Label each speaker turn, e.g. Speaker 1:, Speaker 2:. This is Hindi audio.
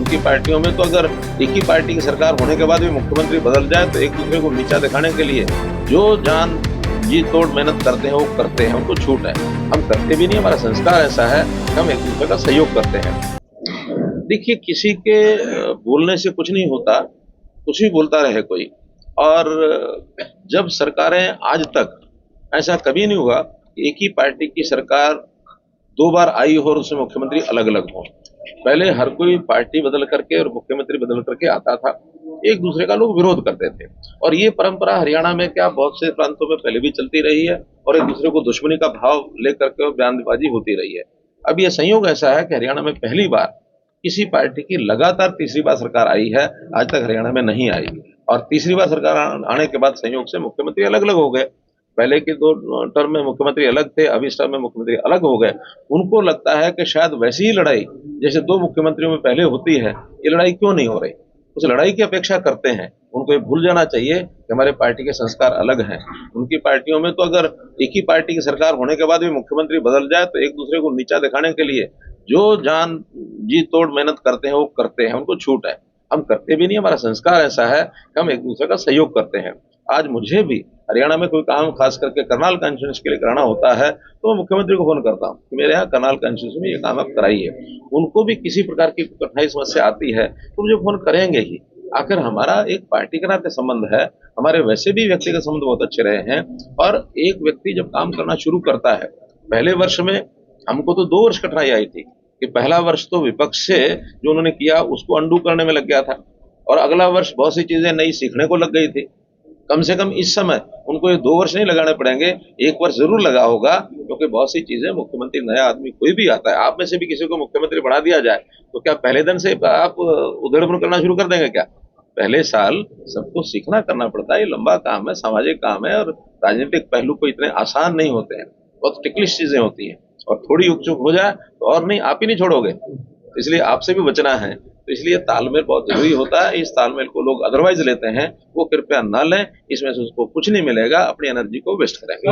Speaker 1: उनकी पार्टियों में तो अगर एक ही पार्टी की सरकार होने के बाद भी मुख्यमंत्री बदल जाए तो एक दूसरे को नीचा दिखाने के लिए जो जान जी तोड़ मेहनत करते हैं वो करते हैं, उनको छूट है। हम करते भी नहीं, हमारा संस्कार ऐसा है कि हम एक दूसरे का सहयोग करते हैं। देखिए, किसी के बोलने से कुछ नहीं होता, कुछ भी बोलता रहे कोई। और जब सरकारें आज तक ऐसा कभी नहीं हुआ कि एक ही पार्टी की सरकार 2 बार आई हो और उसमें मुख्यमंत्री अलग अलग हो। पहले हर कोई पार्टी बदल करके और मुख्यमंत्री बदल करके आता था, एक दूसरे का लोग विरोध करते थे। और ये परंपरा हरियाणा में क्या बहुत से प्रांतों में पहले भी चलती रही है और एक दूसरे को दुश्मनी का भाव लेकर के बयानबाजी होती रही है। अब ये संयोग ऐसा है कि हरियाणा में पहली बार किसी पार्टी की लगातार तीसरी बार सरकार आई है, आज तक हरियाणा में नहीं आई। और तीसरी बार सरकार आने के बाद संयोग से मुख्यमंत्री अलग अलग हो गए। पहले के 2 टर्म में मुख्यमंत्री अलग थे, अब इस टर्म में मुख्यमंत्री अलग हो गए। उनको लगता है कि शायद वैसी ही लड़ाई जैसे 2 मुख्यमंत्रियों में पहले होती है, ये लड़ाई क्यों नहीं हो रही, उस लड़ाई की अपेक्षा करते हैं। उनको ये भूल जाना चाहिए कि हमारे पार्टी के संस्कार अलग हैं। उनकी पार्टियों में तो अगर एक ही पार्टी की सरकार होने के बाद भी मुख्यमंत्री बदल जाए तो एक दूसरे को नीचा दिखाने के लिए जो जान जी तोड़ मेहनत करते हैं वो करते हैं, उनको छूट है। हम करते भी नहीं, हमारा संस्कार ऐसा है कि हम एक दूसरे का सहयोग करते हैं। आज मुझे भी हरियाणा में कोई काम खास करके करनाल कॉन्स्टिट्यूंसी के लिए कराना होता है तो मैं मुख्यमंत्री को फोन करता हूँ कि मेरे यहाँ करनाल कॉन्स्टिट्यूंसी में ये काम आप कराइए। उनको भी किसी प्रकार की कठिनाई समस्या आती है तो मुझे फोन करेंगे ही। आखिर हमारा एक पार्टी के नाते संबंध है, हमारे वैसे भी व्यक्तिगत संबंध बहुत अच्छे रहे हैं। और एक व्यक्ति जब काम करना शुरू करता है, पहले वर्ष में हमको तो 2 वर्ष कठिनाई आई थी कि पहला वर्ष तो विपक्ष से जो उन्होंने किया उसको अंडू करने में लग गया था और अगला वर्ष बहुत सी चीजें नई सीखने को लग गई थी। कम से कम इस समय उनको ये 2 वर्ष नहीं लगाने पड़ेंगे, 1 वर्ष जरूर लगा होगा, क्योंकि बहुत सी चीजें मुख्यमंत्री नया आदमी कोई भी आता है, आप में से भी किसी को मुख्यमंत्री बना दिया जाए तो क्या पहले दिन से आप उधेड़पुन करना शुरू कर देंगे क्या? पहले साल सबको सीखना करना पड़ता है, ये लंबा काम है, सामाजिक काम है और राजनीतिक पहलू को इतने आसान नहीं होते हैं, बहुत टिकलिश चीजें होती हैं। और थोड़ी उकचुक हो जाए तो और नहीं, आप ही नहीं छोड़ोगे, इसलिए आपसे भी बचना है। तो इसलिए तालमेल बहुत जरूरी होता है। इस तालमेल को लोग अदरवाइज लेते हैं, वो कृपया ना लें, इसमें से उसको कुछ नहीं मिलेगा, अपनी एनर्जी को वेस्ट करेंगे।